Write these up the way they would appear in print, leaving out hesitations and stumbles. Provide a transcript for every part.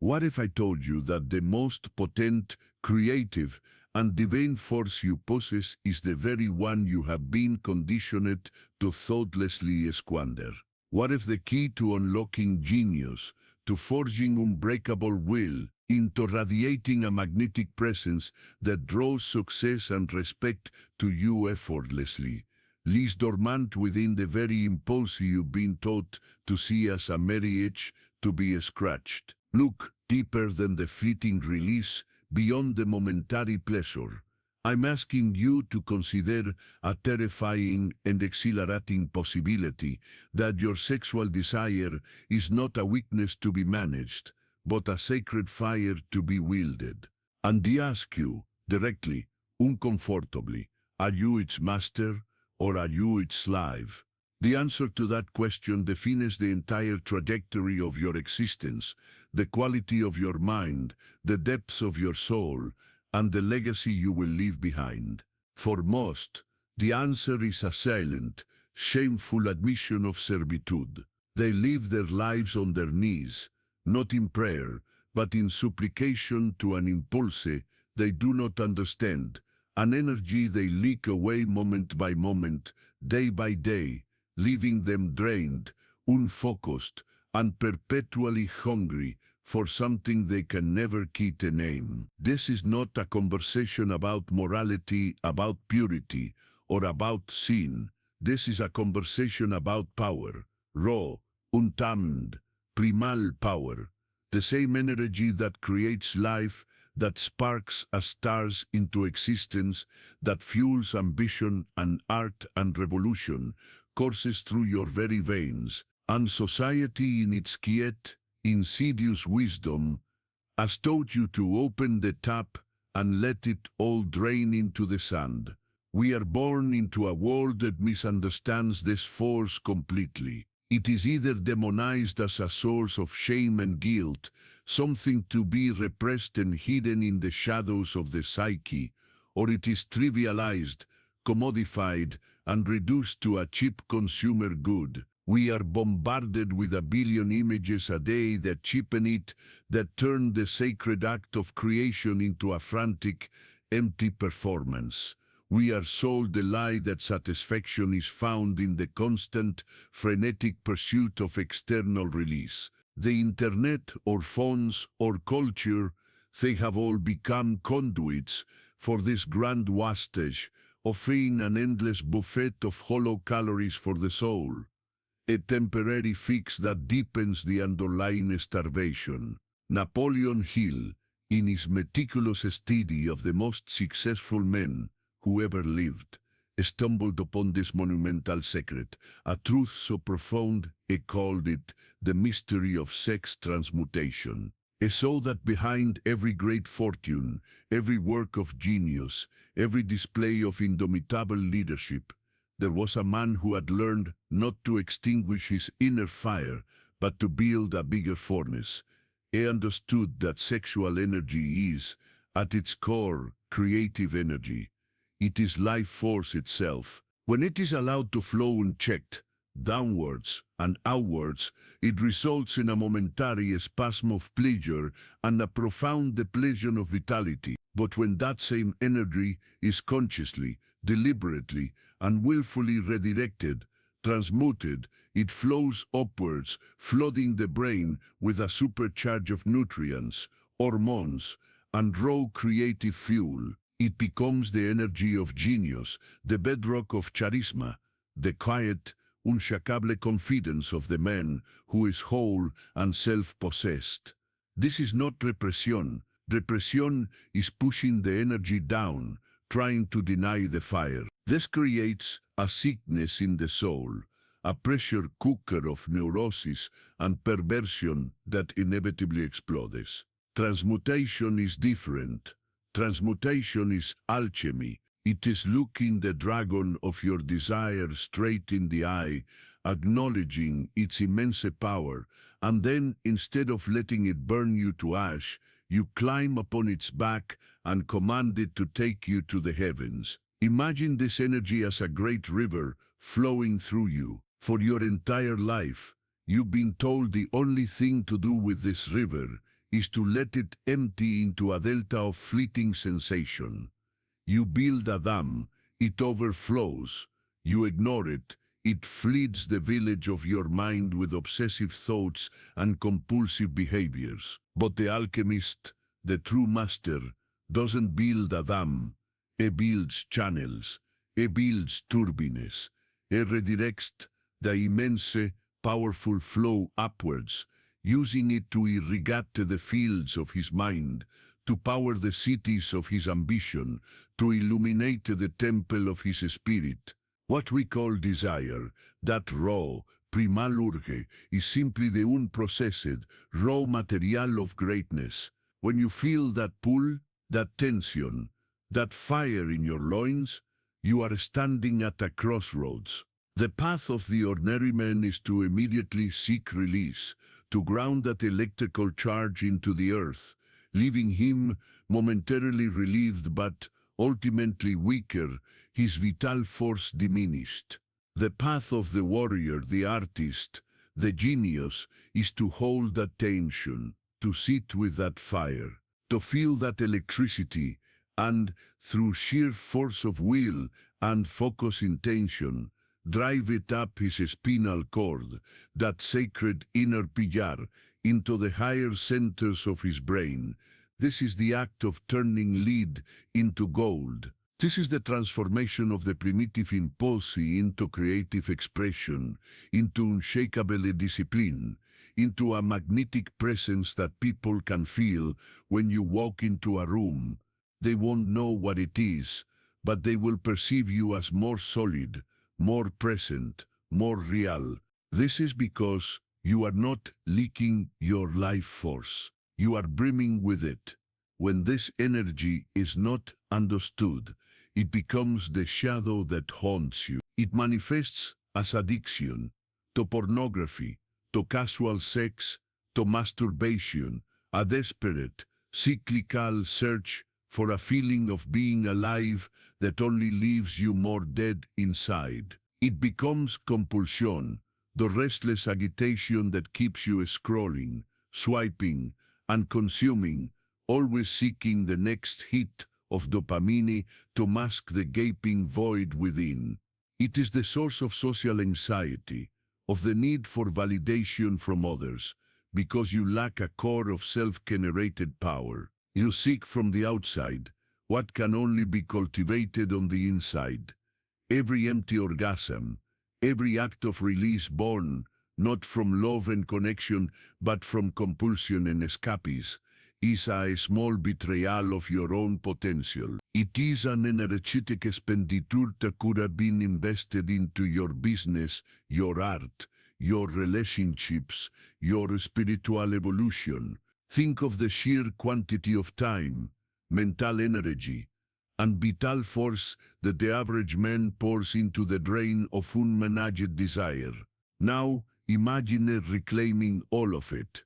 What if I told you that the most potent, creative, and divine force you possess is the very one you have been conditioned to thoughtlessly squander? What if the key to unlocking genius, to forging unbreakable will, into radiating a magnetic presence that draws success and respect to you effortlessly, lies dormant within the very impulse you've been taught to see as a merry itch to be scratched? Look deeper than the fleeting release, beyond the momentary pleasure. I'm asking you to consider a terrifying and exhilarating possibility that your sexual desire is not a weakness to be managed, but a sacred fire to be wielded. And I ask you, directly, uncomfortably, are you its master or are you its slave? The answer to that question defines the entire trajectory of your existence, the quality of your mind, the depths of your soul, and the legacy you will leave behind. For most, the answer is a silent, shameful admission of servitude. They live their lives on their knees, not in prayer, but in supplication to an impulse they do not understand, an energy they leak away moment by moment, day by day, leaving them drained, unfocused, and perpetually hungry for something they can never keep a name. This is not a conversation about morality, about purity, or about sin. This is a conversation about power, raw, untamed, primal power, the same energy that creates life, that sparks a stars into existence, that fuels ambition and art and revolution, courses through your very veins, and society in its quiet, insidious wisdom has taught you to open the tap and let it all drain into the sand. We are born into a world that misunderstands this force completely. It is either demonized as a source of shame and guilt, something to be repressed and hidden in the shadows of the psyche, or it is trivialized, commodified, and reduced to a cheap consumer good. We are bombarded with a billion images a day that cheapen it, that turn the sacred act of creation into a frantic, empty performance. We are sold the lie that satisfaction is found in the constant, frenetic pursuit of external release. The internet, or phones, or culture, they have all become conduits for this grand wastage, offering an endless buffet of hollow calories for the soul, a temporary fix that deepens the underlying starvation. Napoleon Hill, in his meticulous study of the most successful men who ever lived, stumbled upon this monumental secret, a truth so profound he called it the mystery of sex transmutation. So that behind every great fortune, every work of genius, every display of indomitable leadership, there was a man who had learned not to extinguish his inner fire, but to build a bigger furnace. He understood that sexual energy is, at its core, creative energy. It is life force itself. When it is allowed to flow unchecked, downwards and outwards, it results in a momentary spasm of pleasure and a profound depletion of vitality. But when that same energy is consciously, deliberately, and willfully redirected, transmuted, it flows upwards, flooding the brain with a supercharge of nutrients, hormones, and raw creative fuel. It becomes the energy of genius, the bedrock of charisma, the quiet, unshakable confidence of the man who is whole and self-possessed. This is not repression. Repression is pushing the energy down, trying to deny the fire. This creates a sickness in the soul, a pressure cooker of neurosis and perversion that inevitably explodes. Transmutation is different. Transmutation is alchemy. It is looking the dragon of your desire straight in the eye, acknowledging its immense power, and then, instead of letting it burn you to ash, you climb upon its back and command it to take you to the heavens. Imagine this energy as a great river flowing through you. For your entire life, you've been told the only thing to do with this river is to let it empty into a delta of fleeting sensation. You build a dam, it overflows. You ignore it, it floods the village of your mind with obsessive thoughts and compulsive behaviors. But the alchemist, the true master, doesn't build a dam. He builds channels, he builds turbines, he redirects the immense, powerful flow upwards, using it to irrigate the fields of his mind, to power the cities of his ambition, to illuminate the temple of his spirit. What we call desire, that raw, primal urge, is simply the unprocessed, raw material of greatness. When you feel that pull, that tension, that fire in your loins, you are standing at a crossroads. The path of the ordinary man is to immediately seek release, to ground that electrical charge into the earth, leaving him momentarily relieved but ultimately weaker, his vital force diminished. The path of the warrior, the artist, the genius, is to hold that tension, to sit with that fire, to feel that electricity, and, through sheer force of will and focus intention, drive it up his spinal cord, that sacred inner pillar, into the higher centers of his brain. This is the act of turning lead into gold. This is the transformation of the primitive impulse into creative expression, into unshakable discipline, into a magnetic presence that people can feel when you walk into a room. They won't know what it is, but they will perceive you as more solid, more present, more real. This is because you are not leaking your life force. You are brimming with it. When this energy is not understood, it becomes the shadow that haunts you. It manifests as addiction, to pornography, to casual sex, to masturbation, a desperate, cyclical search for a feeling of being alive that only leaves you more dead inside. It becomes compulsion, the restless agitation that keeps you scrolling, swiping, and consuming, always seeking the next hit of dopamine to mask the gaping void within. It is the source of social anxiety, of the need for validation from others, because you lack a core of self-generated power. You seek from the outside what can only be cultivated on the inside. Every empty orgasm, every act of release born, not from love and connection, but from compulsion and escapism, is a small betrayal of your own potential. It is an energetic expenditure that could have been invested into your business, your art, your relationships, your spiritual evolution. Think of the sheer quantity of time, mental energy, and vital force that the average man pours into the drain of unmanaged desire. Now, imagine reclaiming all of it,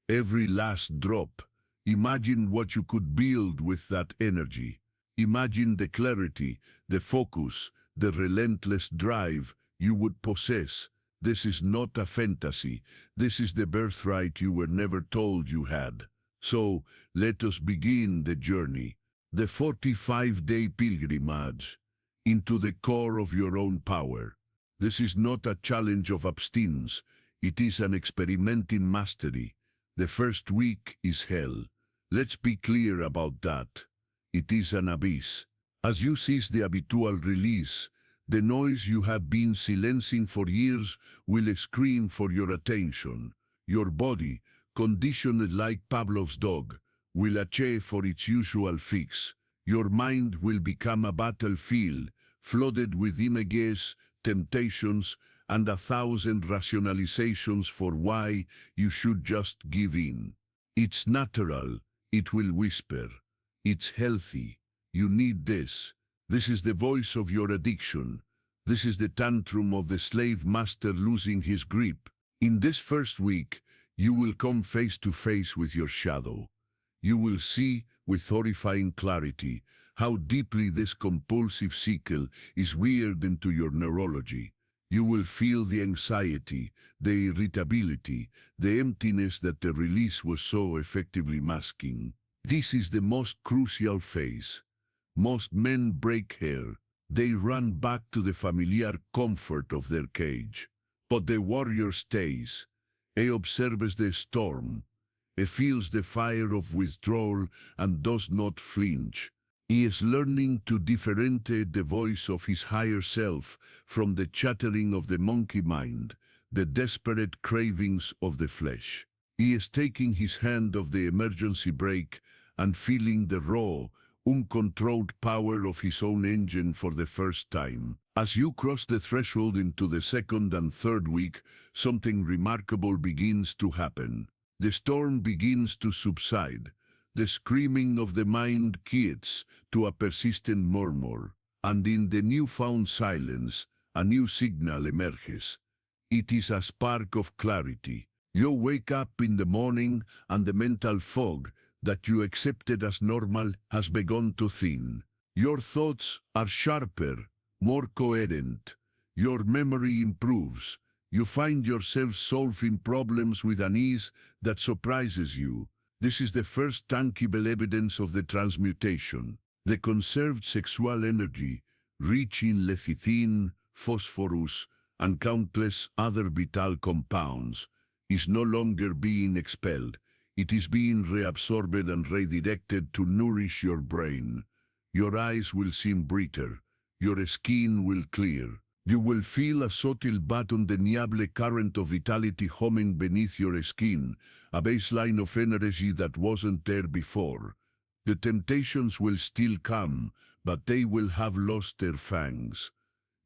every last drop. Imagine what you could build with that energy. Imagine the clarity, the focus, the relentless drive you would possess. This is not a fantasy. This is the birthright you were never told you had. So, let us begin the journey, the 45-day pilgrimage, into the core of your own power. This is not a challenge of abstinence. It is an experiment in mastery. The first week is hell. Let's be clear about that. It is an abyss. As you seize the habitual release, the noise you have been silencing for years will scream for your attention. Your body, conditioned like Pavlov's dog, will achieve for its usual fix. Your mind will become a battlefield, flooded with images, temptations, and 1,000 rationalizations for why you should just give in. It's natural, it will whisper. It's healthy. You need this. This is the voice of your addiction. This is the tantrum of the slave master losing his grip. In this first week, you will come face to face with your shadow. You will see, with horrifying clarity, how deeply this compulsive cycle is weird into your neurology. You will feel the anxiety, the irritability, the emptiness that the release was so effectively masking. This is the most crucial phase. Most men break here. They run back to the familiar comfort of their cage. But the warrior stays. He observes the storm. He feels the fire of withdrawal and does not flinch. He is learning to differentiate the voice of his higher self from the chattering of the monkey mind, the desperate cravings of the flesh. He is taking his hand off the emergency brake and feeling the raw, uncontrolled power of his own engine for the first time. As you cross the threshold into the second and third week, something remarkable begins to happen. The storm begins to subside. The screaming of the mind quiets to a persistent murmur, and in the newfound silence, a new signal emerges. It is a spark of clarity. You wake up in the morning, and the mental fog that you accepted as normal has begun to thin. Your thoughts are sharper, more coherent. Your memory improves. You find yourself solving problems with an ease that surprises you. This is the first tangible evidence of the transmutation. The conserved sexual energy, rich in lecithin, phosphorus, and countless other vital compounds, is no longer being expelled. It is being reabsorbed and redirected to nourish your brain. Your eyes will seem brighter. Your skin will clear. You will feel a subtle but undeniable current of vitality humming beneath your skin, a baseline of energy that wasn't there before. The temptations will still come, but they will have lost their fangs.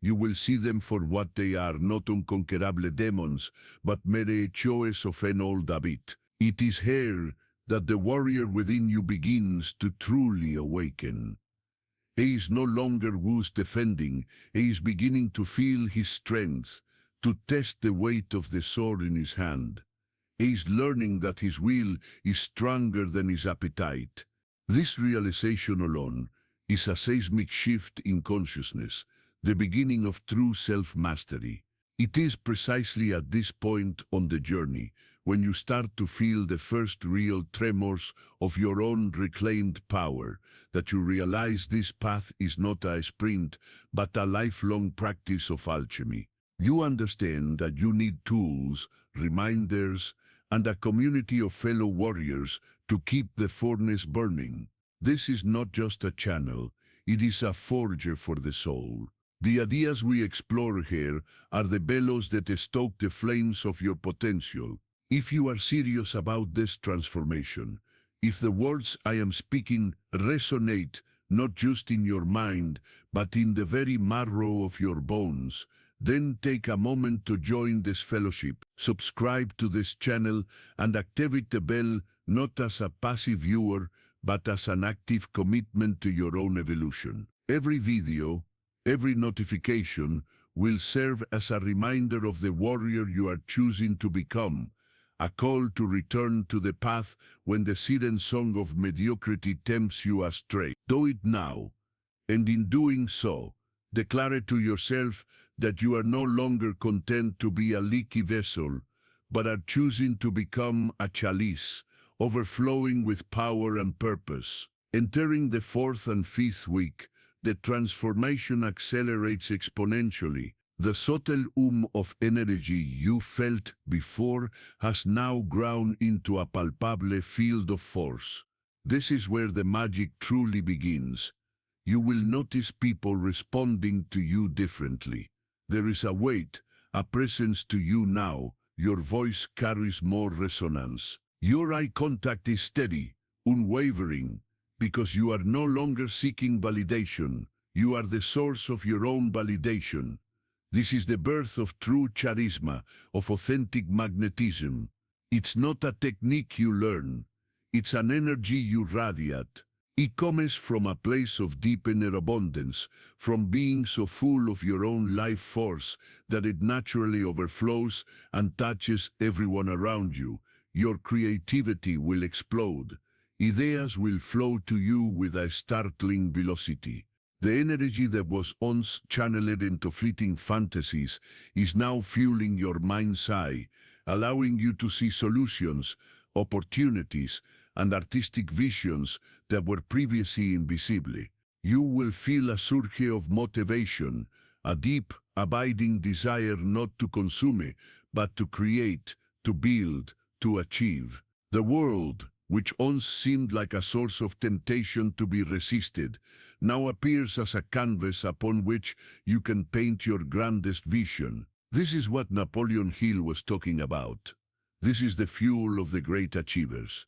You will see them for what they are, not unconquerable demons, but mere echoes of an old habit. It is here that the warrior within you begins to truly awaken. He is no longer who's defending, he is beginning to feel his strength, to test the weight of the sword in his hand. He is learning that his will is stronger than his appetite. This realization alone is a seismic shift in consciousness, the beginning of true self-mastery. It is precisely at this point on the journey when you start to feel the first real tremors of your own reclaimed power, that you realize this path is not a sprint, but a lifelong practice of alchemy. You understand that you need tools, reminders, and a community of fellow warriors to keep the furnace burning. This is not just a channel, it is a forge for the soul. The ideas we explore here are the bellows that stoke the flames of your potential. If you are serious about this transformation, if the words I am speaking resonate not just in your mind, but in the very marrow of your bones, then take a moment to join this fellowship, subscribe to this channel, and activate the bell not as a passive viewer, but as an active commitment to your own evolution. Every video, every notification will serve as a reminder of the warrior you are choosing to become, a call to return to the path when the siren song of mediocrity tempts you astray. Do it now, and in doing so, declare to yourself that you are no longer content to be a leaky vessel, but are choosing to become a chalice, overflowing with power and purpose. Entering the fourth and fifth week, the transformation accelerates exponentially. The subtle of energy you felt before has now grown into a palpable field of force. This is where the magic truly begins. You will notice people responding to you differently. There is a weight, a presence to you now. Your voice carries more resonance. Your eye contact is steady, unwavering, because you are no longer seeking validation. You are the source of your own validation. This is the birth of true charisma, of authentic magnetism. It's not a technique you learn. It's an energy you radiate. It comes from a place of deep inner abundance, from being so full of your own life force that it naturally overflows and touches everyone around you. Your creativity will explode. Ideas will flow to you with a startling velocity. The energy that was once channeled into fleeting fantasies is now fueling your mind's eye, allowing you to see solutions, opportunities, and artistic visions that were previously invisible. You will feel a surge of motivation, a deep, abiding desire not to consume, but to create, to build, to achieve. The world, which once seemed like a source of temptation to be resisted, now appears as a canvas upon which you can paint your grandest vision. This is what Napoleon Hill was talking about. This is the fuel of the great achievers.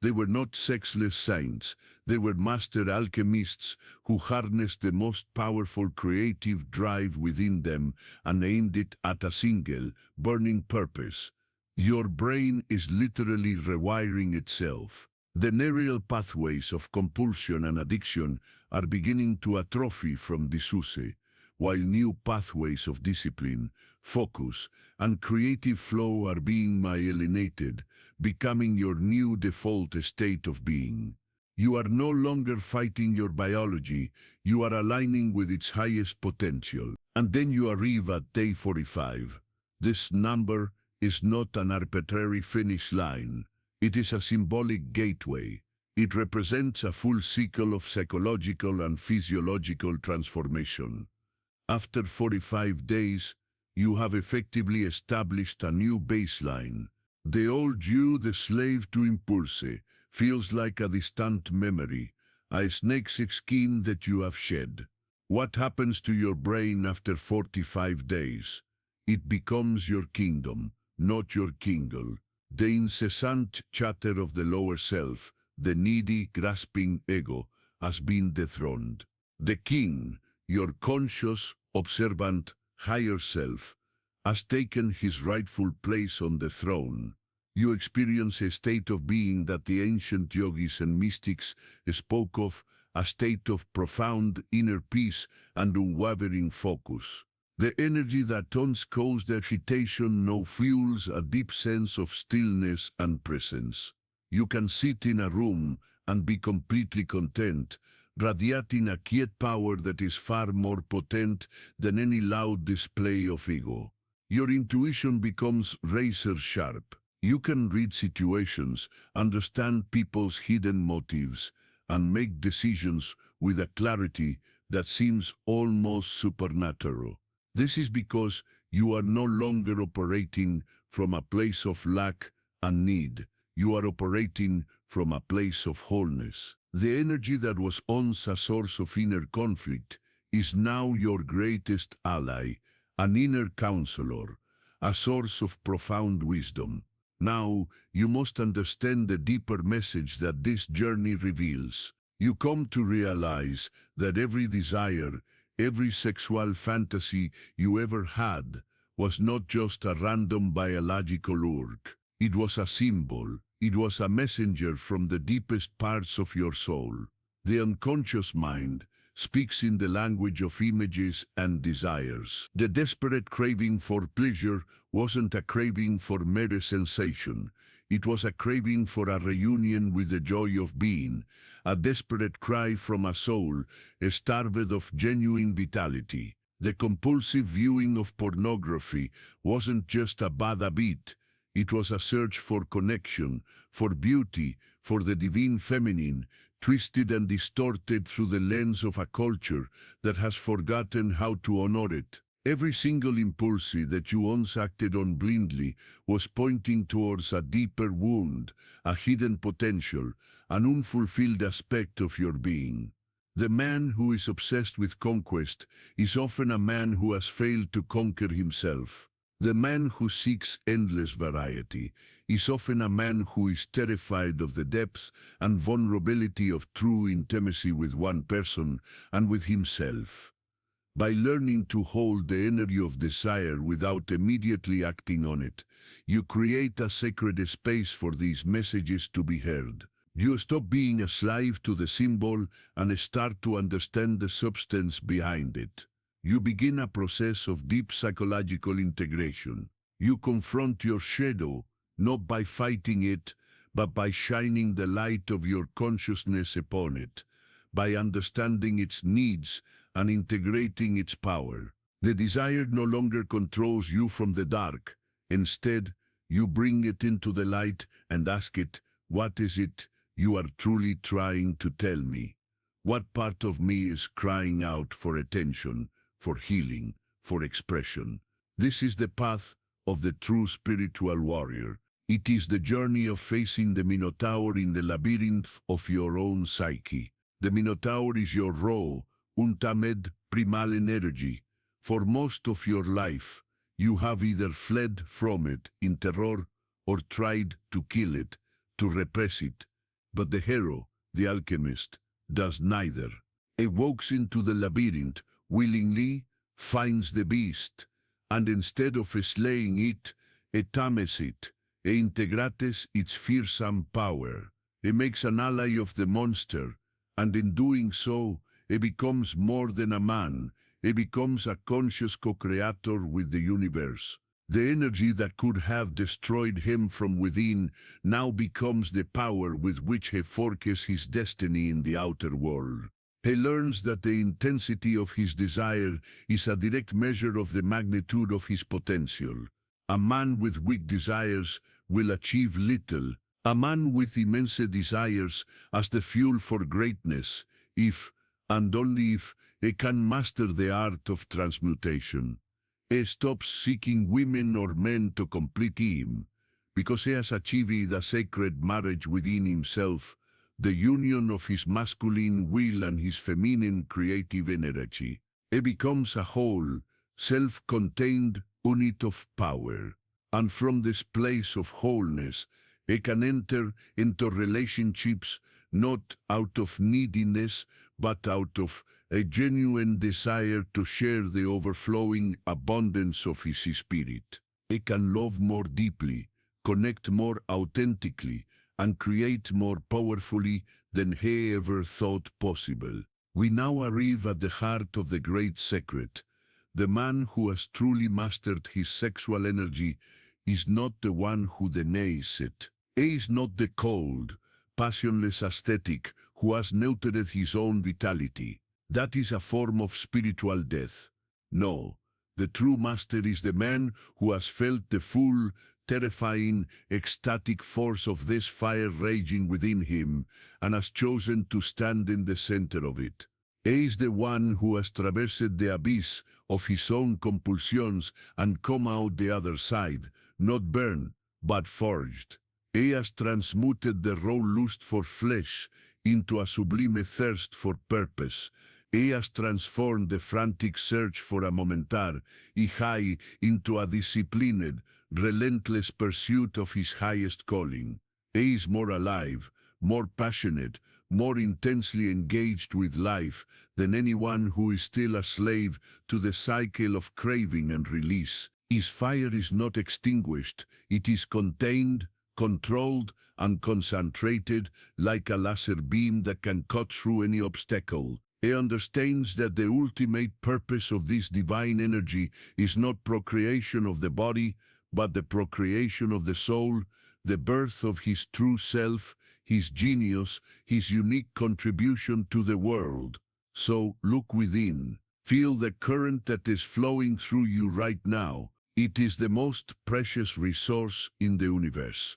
They were not sexless saints, they were master alchemists who harnessed the most powerful creative drive within them and aimed it at a single, burning purpose. Your brain is literally rewiring itself. The neural pathways of compulsion and addiction are beginning to atrophy from disuse, while new pathways of discipline, focus, and creative flow are being myelinated, becoming your new default state of being. You are no longer fighting your biology, you are aligning with its highest potential. And then you arrive at day 45. This number is not an arbitrary finish line. It is a symbolic gateway. It represents a full cycle of psychological and physiological transformation. After 45 days, you have effectively established a new baseline. The old you, the slave to impulse, feels like a distant memory, a snake's skin that you have shed. What happens to your brain after 45 days? It becomes your kingdom, not your kingle. The incessant chatter of the lower self, the needy, grasping ego, has been dethroned. The king, your conscious, observant, higher self, has taken his rightful place on the throne. You experience a state of being that the ancient yogis and mystics spoke of, a state of profound inner peace and unwavering focus. The energy that once caused agitation now fuels a deep sense of stillness and presence. You can sit in a room and be completely content, radiating a quiet power that is far more potent than any loud display of ego. Your intuition becomes razor sharp. You can read situations, understand people's hidden motives, and make decisions with a clarity that seems almost supernatural. This is because you are no longer operating from a place of lack and need. You are operating from a place of wholeness. The energy that was once a source of inner conflict is now your greatest ally, an inner counselor, a source of profound wisdom. Now, you must understand the deeper message that this journey reveals. You come to realize that every desire, every sexual fantasy you ever had was not just a random biological urge. It was a symbol. It was a messenger from the deepest parts of your soul. The unconscious mind speaks in the language of images and desires. The desperate craving for pleasure wasn't a craving for mere sensation. It was a craving for a reunion with the joy of being, a desperate cry from a soul starved of genuine vitality. The compulsive viewing of pornography wasn't just a bad habit. It was a search for connection, for beauty, for the divine feminine, twisted and distorted through the lens of a culture that has forgotten how to honor it. Every single impulse that you once acted on blindly was pointing towards a deeper wound, a hidden potential, an unfulfilled aspect of your being. The man who is obsessed with conquest is often a man who has failed to conquer himself. The man who seeks endless variety is often a man who is terrified of the depth and vulnerability of true intimacy with one person and with himself. By learning to hold the energy of desire without immediately acting on it, you create a sacred space for these messages to be heard. You stop being a slave to the symbol and start to understand the substance behind it. You begin a process of deep psychological integration. You confront your shadow, not by fighting it, but by shining the light of your consciousness upon it, by understanding its needs and integrating its power. The desire no longer controls you from the dark. Instead, you bring it into the light and ask it, what is it you are truly trying to tell me? What part of me is crying out for attention, for healing, for expression? This is the path of the true spiritual warrior. It is the journey of facing the Minotaur in the labyrinth of your own psyche. The Minotaur is your raw, untamed, primal energy. For most of your life, you have either fled from it in terror or tried to kill it, to repress it. But the hero, the alchemist, does neither. He walks into the labyrinth willingly, finds the beast, and instead of slaying it, he tames it, he integrates its fearsome power. He makes an ally of the monster, and in doing so, he becomes more than a man. He becomes a conscious co-creator with the universe. The energy that could have destroyed him from within now becomes the power with which he forecasts his destiny in the outer world. He learns that the intensity of his desire is a direct measure of the magnitude of his potential. A man with weak desires will achieve little. A man with immense desires as the fuel for greatness, if, and only if, he can master the art of transmutation. He stops seeking women or men to complete him, because he has achieved a sacred marriage within himself, the union of his masculine will and his feminine creative energy. He becomes a whole, self-contained unit of power. And from this place of wholeness, he can enter into relationships not out of neediness, but out of a genuine desire to share the overflowing abundance of his spirit. He can love more deeply, connect more authentically, and create more powerfully than he ever thought possible. We now arrive at the heart of the great secret. The man who has truly mastered his sexual energy is not the one who denies it. He is not the cold, passionless ascetic who has neutered his own vitality. That is a form of spiritual death. No, the true master is the man who has felt the full, terrifying, ecstatic force of this fire raging within him, and has chosen to stand in the center of it. He is the one who has traversed the abyss of his own compulsions and come out the other side, not burned, but forged. He has transmuted the raw lust for flesh into a sublime thirst for purpose. He has transformed the frantic search for a momentary high into a disciplined, relentless pursuit of his highest calling. He is more alive, more passionate, more intensely engaged with life than anyone who is still a slave to the cycle of craving and release. His fire is not extinguished, it is contained, controlled, and concentrated like a laser beam that can cut through any obstacle. He understands that the ultimate purpose of this divine energy is not procreation of the body, but the procreation of the soul, the birth of his true self, his genius, his unique contribution to the world. So, look within. Feel the current that is flowing through you right now. It is the most precious resource in the universe.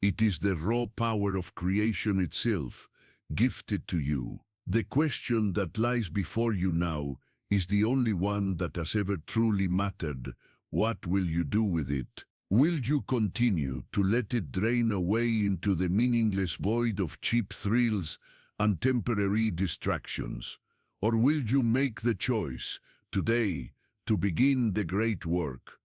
It is the raw power of creation itself, gifted to you. The question that lies before you now is the only one that has ever truly mattered. What will you do with it? Will you continue to let it drain away into the meaningless void of cheap thrills and temporary distractions? Or will you make the choice today to begin the great work,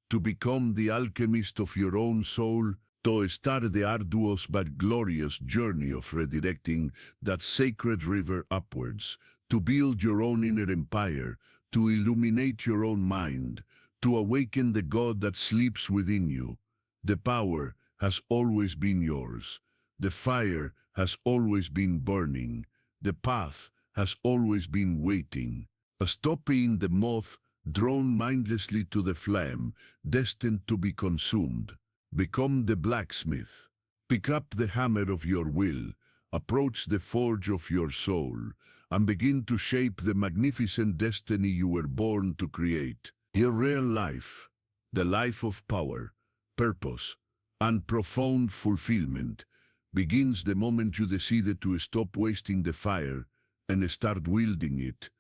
to become the alchemist of your own soul, to start the arduous but glorious journey of redirecting that sacred river upwards, to build your own inner empire, to illuminate your own mind, to awaken the God that sleeps within you? The power has always been yours. The fire has always been burning. The path has always been waiting. Stop being the moth drawn mindlessly to the flame, destined to be consumed. Become the blacksmith. Pick up the hammer of your will Approach the forge of your soul and begin to shape the magnificent destiny you were born to create. Your real life, the life of power, purpose, and profound fulfillment, begins the moment you decide to stop wasting the fire and start wielding it.